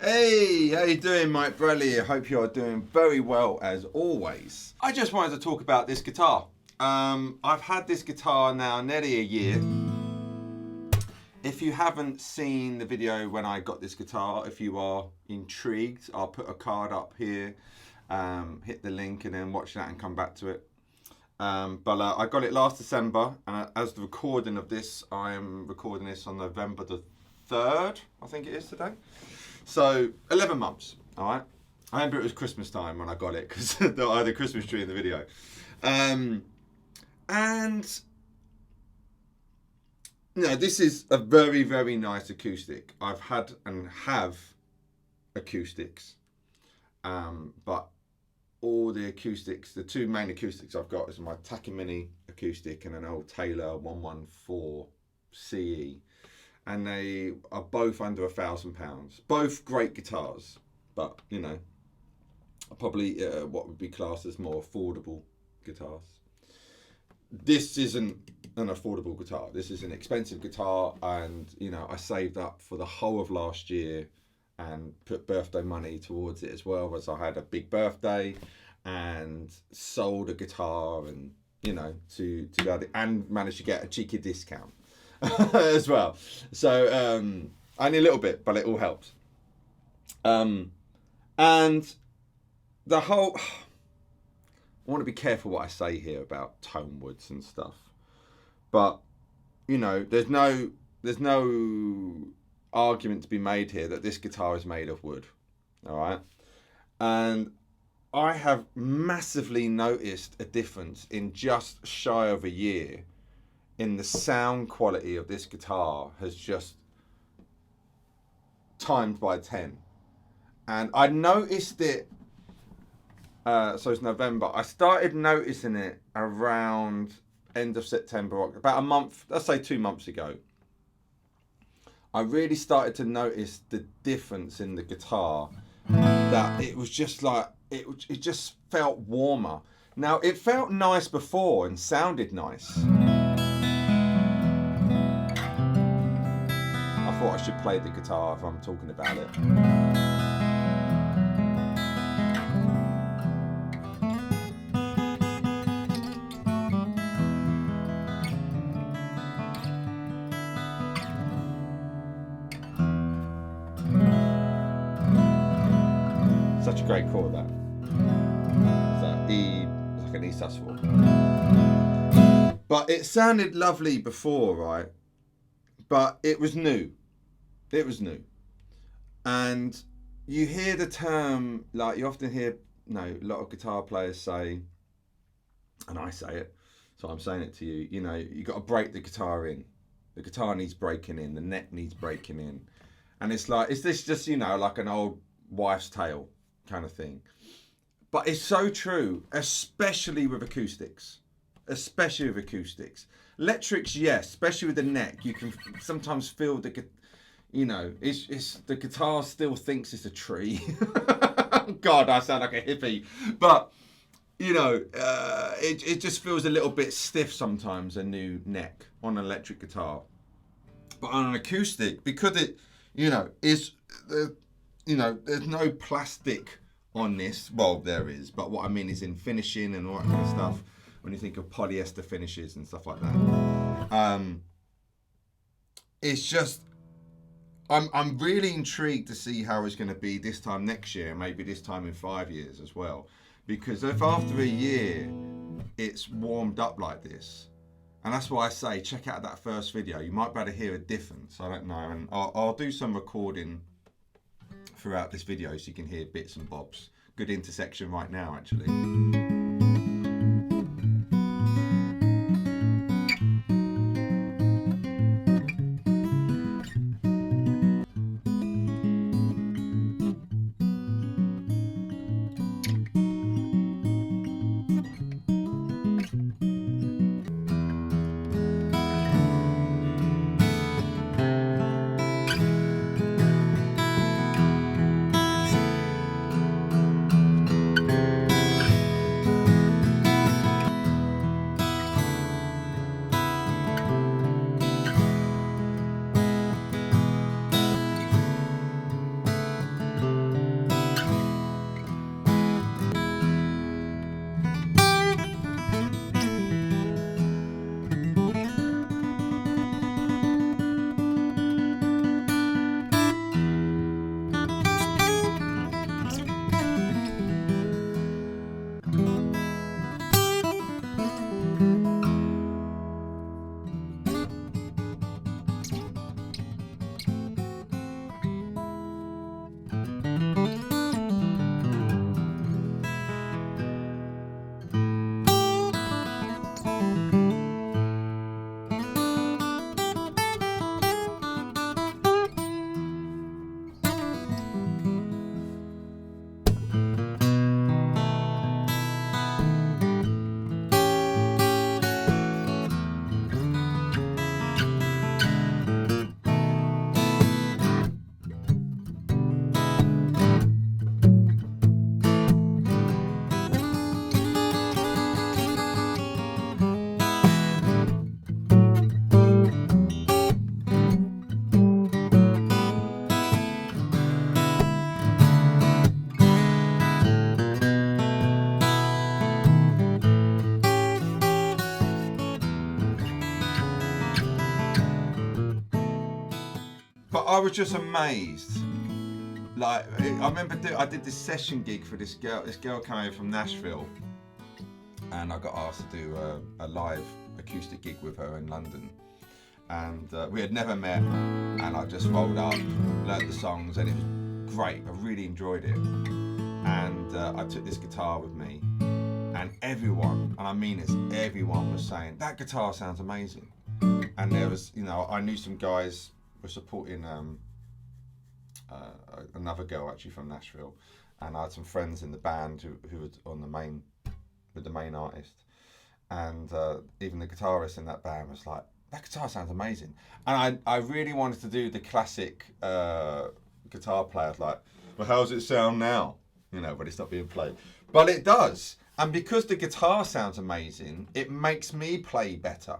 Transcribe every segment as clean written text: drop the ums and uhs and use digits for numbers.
Hey, how you doing, Mike Bradley? I hope you are doing very well as always. I just wanted to talk about this guitar. I've had this guitar now nearly a year. If you haven't seen the video when I got this guitar, if you are intrigued, I'll put a card up here. Hit the link and then watch that and come back to it. But I got it last December, and as the recording of this, I am recording this on November the 3rd, I think it is today. So 11 months, all right? I remember it was Christmas time when I got it because I had a Christmas tree in the video. And, you know, this is a very, very nice acoustic. I've had and have acoustics, but all the acoustics, the two main acoustics I've got is my Takamine acoustic and an old Taylor 114 CE. And they are both under £1,000. Both great guitars, but you know, probably what would be classed as more affordable guitars. This isn't an affordable guitar. This is an expensive guitar, and you know, I saved up for the whole of last year and put birthday money towards it as well, as I had a big birthday and sold a guitar, and you know, to and managed to get a cheeky discount. As well, so only a little bit, but it all helps. And the whole, I want to be careful what I say here about tone woods and stuff, but you know, there's no argument to be made here that this guitar is made of wood, all right? And I have massively noticed a difference in just shy of a year in the sound quality of this guitar has just times by 10. And I noticed it, so it's November. I started noticing it around end of September, about a month, let's say 2 months ago. I really started to notice the difference in the guitar, that it was just like, it just felt warmer. Now, it felt nice before and sounded nice. I thought I should play the guitar if I'm talking about it. Such a great chord, that. So E, it's like an E sus4. But it sounded lovely before, right? But it was new. It was new. And you hear the term, like you often hear, a lot of guitar players say, and I say it, so I'm saying it to you, you know, you got to break the guitar in. The guitar needs breaking in, the neck needs breaking in. And it's like, is this just, you know, like an old wife's tale kind of thing? But it's so true, especially with acoustics. Especially with acoustics. Electrics, yes, especially with the neck, you can sometimes feel the, you know, it's the guitar still thinks it's a tree. God, I sound like a hippie. But, you know, it just feels a little bit stiff sometimes, a new neck on an electric guitar. But on an acoustic, because it, you know, is, you know, there's no plastic on this. Well, there is, but what I mean is in finishing and all that kind of stuff. When you think of polyester finishes and stuff like that, it's just, I'm really intrigued to see how it's going to be this time next year, maybe this time in 5 years as well. Because if after a year it's warmed up like this, and that's why I say check out that first video, you might be able to hear a difference. I don't know, and I'll do some recording throughout this video so you can hear bits and bobs. Good intersection right now, actually. But I was just amazed. Like, I remember I did this session gig for this girl. This girl came from Nashville, and I got asked to do a live acoustic gig with her in London. And we had never met, and I just rolled up, learnt the songs, and it was great. I really enjoyed it. And I took this guitar with me, and everyone, and I mean this, everyone was saying, that guitar sounds amazing. And there was, you know, I knew some guys were supporting another girl actually from Nashville, and I had some friends in the band who was on with the main artist, and even the guitarist in that band was like, that guitar sounds amazing. And I really wanted to do the classic guitar players, like, well, how's it sound now? You know, but it's not being played. But it does. And because the guitar sounds amazing, it makes me play better.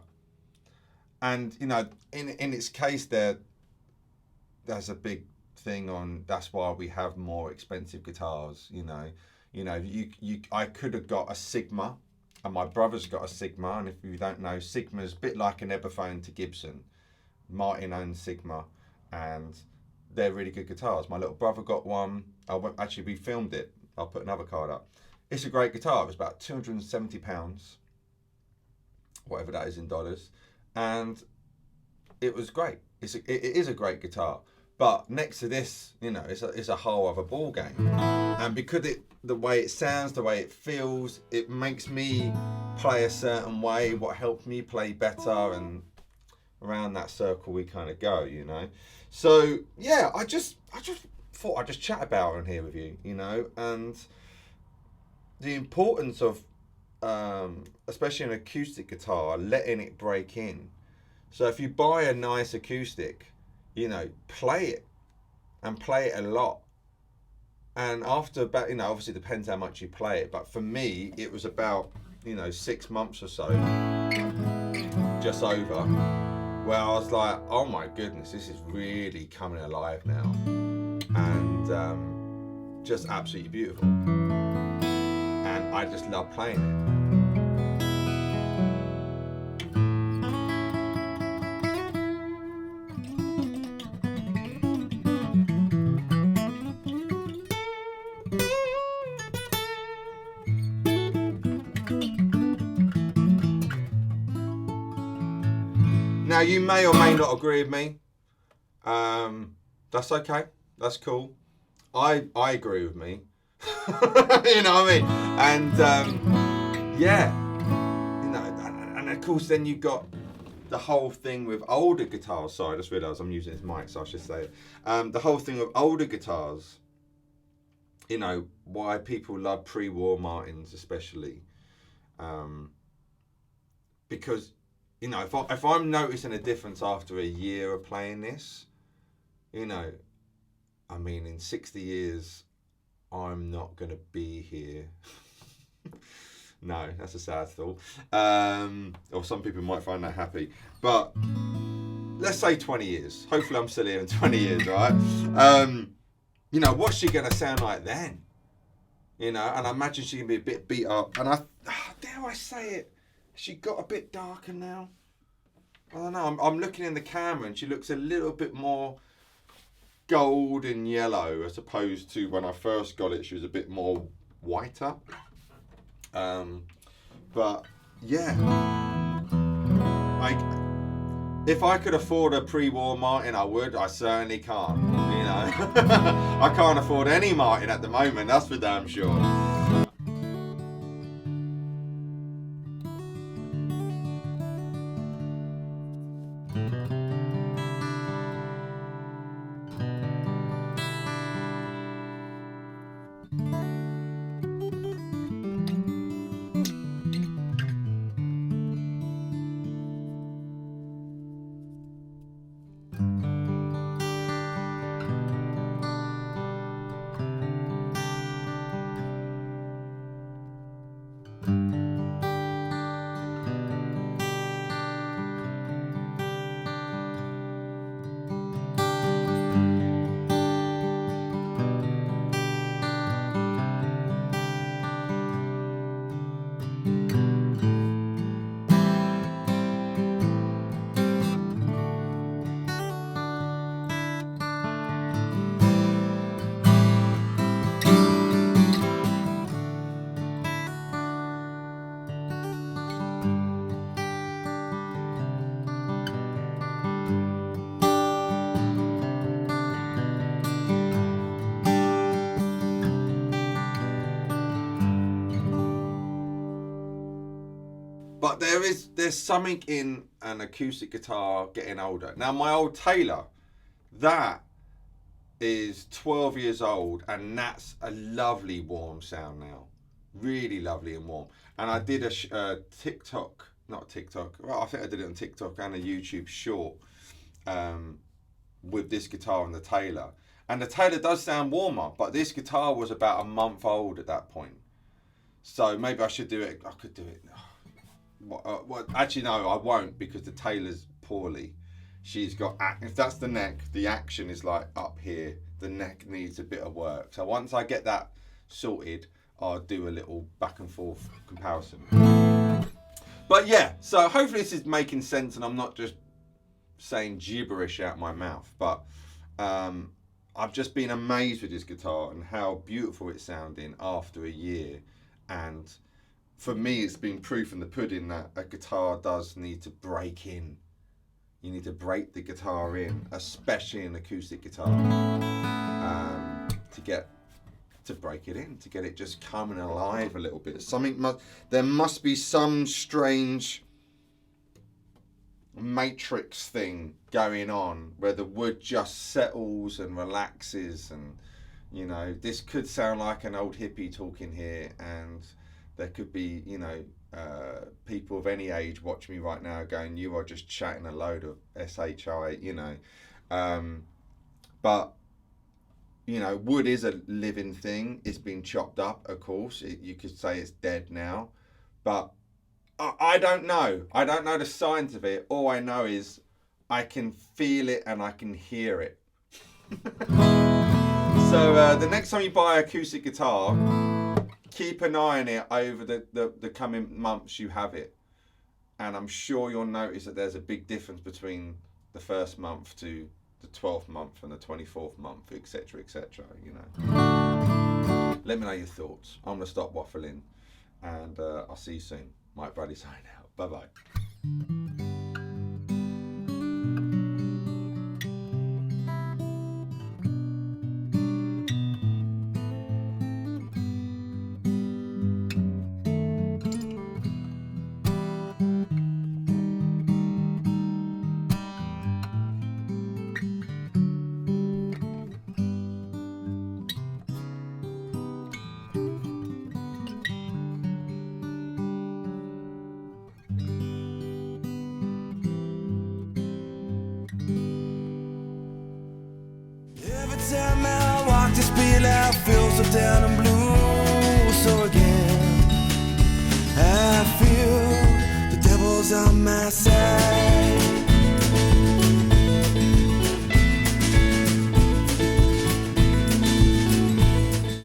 And, you know, in its case there's a big thing on, that's why we have more expensive guitars, you know. I could have got a Sigma, and my brother's got a Sigma, and if you don't know, Sigma's a bit like an Epiphone to Gibson. Martin owns Sigma, and they're really good guitars. My little brother got one. Actually, we filmed it. I'll put another card up. It's a great guitar. It was about £270, whatever that is in dollars, and it was great. It is a great guitar. But next to this, you know, it's a whole other ball game. And because the way it sounds, the way it feels, it makes me play a certain way, what helps me play better, and around that circle we kind of go, you know. So yeah, I just thought I'd just chat about it on here with you, you know, and the importance of, especially an acoustic guitar, letting it break in. So if you buy a nice acoustic, you know, play it, and play it a lot. And after about, you know, obviously it depends how much you play it, but for me, it was about, you know, 6 months or so, just over, where I was like, oh my goodness, this is really coming alive now. And just absolutely beautiful. And I just love playing it. Now, you may or may not agree with me. That's okay. That's cool. I agree with me. You know what I mean? And yeah, you know, and of course, then you've got the whole thing with older guitars. Sorry, I just realised I'm using this mic, so I should say it. The whole thing with older guitars. You know, why people love pre-war Martins, especially, because, you know, if I'm noticing a difference after a year of playing this, you know, I mean, in 60 years, I'm not going to be here. No, that's a sad thought. Or some people might find that happy. But let's say 20 years. Hopefully I'm still here in 20 years, right? You know, what's she going to sound like then? You know, and I imagine she can be a bit beat up. And dare I say it, she got a bit darker now. I don't know. I'm looking in the camera and she looks a little bit more gold and yellow as opposed to when I first got it. She was a bit more whiter. But yeah, if I could afford a pre-war Martin, I would. I certainly can't. You know, I can't afford any Martin at the moment. That's for damn sure. But there's something in an acoustic guitar getting older. Now my old Taylor, that is 12 years old, and that's a lovely warm sound now, really lovely and warm. And I did a TikTok, not TikTok, well I think I did it on TikTok and a YouTube short with this guitar and the Taylor. And the Taylor does sound warmer, but this guitar was about a month old at that point. So maybe I should do it. I could do it. Well, actually, no, I won't, because the Taylor's poorly. She's got, if that's the neck, the action is like up here. The neck needs a bit of work. So once I get that sorted, I'll do a little back and forth comparison. But yeah, so hopefully this is making sense and I'm not just saying gibberish out my mouth. But I've just been amazed with this guitar and how beautiful it's sounding after a year. And for me, it's been proof in the pudding that a guitar does need to break in. You need to break the guitar in, especially an acoustic guitar, to break it in, to get it just coming alive a little bit. There must be some strange matrix thing going on where the wood just settles and relaxes, and you know, this could sound like an old hippie talking here, and there could be, you know, people of any age watch me right now going, you are just chatting a load of SHI, you know. But, you know, wood is a living thing. It's been chopped up, of course. You could say it's dead now. But I don't know. I don't know the science of it. All I know is I can feel it and I can hear it. So the next time you buy an acoustic guitar, keep an eye on it over the coming months you have it. And I'm sure you'll notice that there's a big difference between the first month to the 12th month and the 24th month, etc., etc., you know. Let me know your thoughts. I'm going to stop waffling, and I'll see you soon. Mike Bradley signing out. Bye-bye. Time I walk this beat, I feel so down and blue. So again, I feel the devil's on my side.